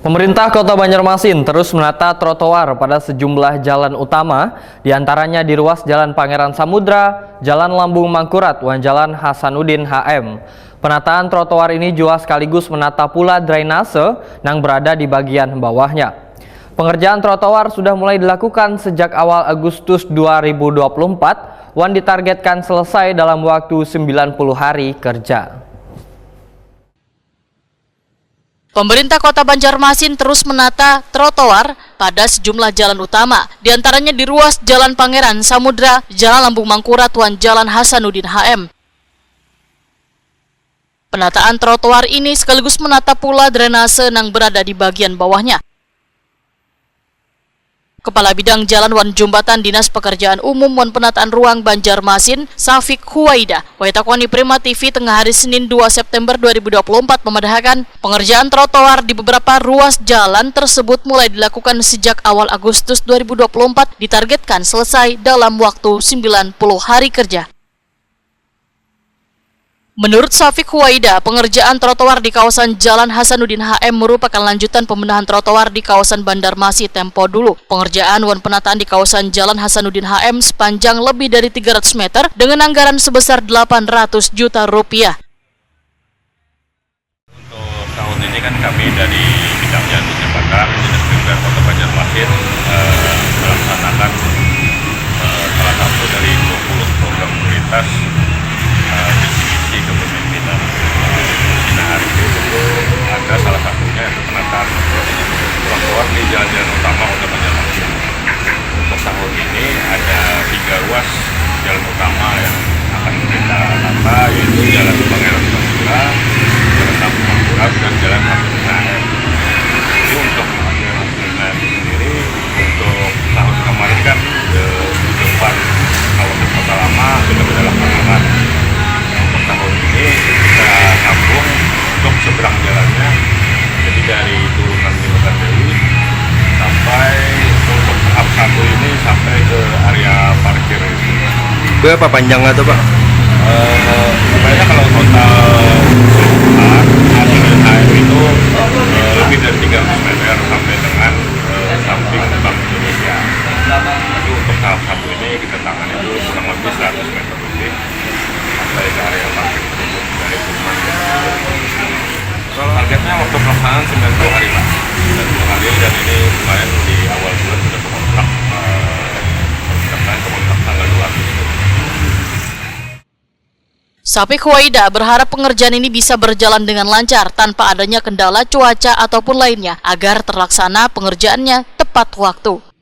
Pemerintah Kota Banjarmasin terus menata trotoar pada sejumlah jalan utama, diantaranya di ruas Jalan Pangeran Samudra, Jalan Lambung Mangkurat, dan Jalan Hasanuddin HM. Penataan trotoar ini juga sekaligus menata pula drainase yang berada di bagian bawahnya. Pengerjaan trotoar sudah mulai dilakukan sejak awal Agustus 2024, dan ditargetkan selesai dalam waktu 90 hari kerja. Pemerintah Kota Banjarmasin terus menata trotoar pada sejumlah jalan utama, diantaranya di ruas Jalan Pangeran Samudra, Jalan Lambung Mangkurat, dan Jalan Hasanuddin HM. Penataan trotoar ini sekaligus menata pula drainase yang berada di bagian bawahnya. Kepala Bidang Jalan wan Jembatan Dinas Pekerjaan Umum wan Penataan Ruang Banjarmasin, Safik Huwaida, Waitakoni Prima TV tengah hari Senin 2 September 2024 memedahkan pengerjaan trotoar di beberapa ruas jalan tersebut mulai dilakukan sejak awal Agustus 2024, ditargetkan selesai dalam waktu 90 hari kerja. Menurut Safik Huwaida, pengerjaan trotoar di kawasan Jalan Hasanuddin HM merupakan lanjutan pembenahan trotoar di kawasan Banjarmasin tempo dulu. Pengerjaan wan penataan di kawasan Jalan Hasanuddin HM sepanjang lebih dari 300 meter dengan anggaran sebesar 800 juta rupiah. Untuk tahun ini kan kami dari Bidang Jalan dan Jembatan Dinas Perhubungan Kota Banjarmasin melaksanakan salah satu dari 20 program prioritas visi kepemimpinan. Nah, hari ini tentu ada salah satunya yaitu penataan trotoar di jalan-jalan utama Kota Banjarmasin. Untuk tahun ini ada 3 ruas jalan utama yang akan kita tata, yaitu Jalan Pangeran Samudra, Jalan Lambung Mangkurat, dan Jalan Hasanuddin HM. Jadi untuk Hasanuddin sendiri, untuk tahun kemarin kan di depan kawasan Kota Lama sudah ada lapangan. Tahun ini kita sambung untuk seberang jalannya, jadi dari turunan Jembatan Dewi sampai untuk tahap 1 ini sampai ke area parkir. Berapa panjangnya tuh Pak? Sebenarnya kalau total Hasanuddin HM itu lebih dari 300 meter sampai dengan samping Bank Indonesia. Jadi untuk tahap 1 ini kita tangani dulu kurang lebih 100 meter lebih sampai ke area parkir tersebut dari turunan. Kalau targetnya waktu pelaksanaan 90 hari Pak, 90 hari, dan ini kemarin di awal bulan sudah kontrak tanggal 2 Agustus. Safik Huwaida berharap pengerjaan ini bisa berjalan dengan lancar tanpa adanya kendala cuaca ataupun lainnya agar terlaksana pengerjaannya tepat waktu.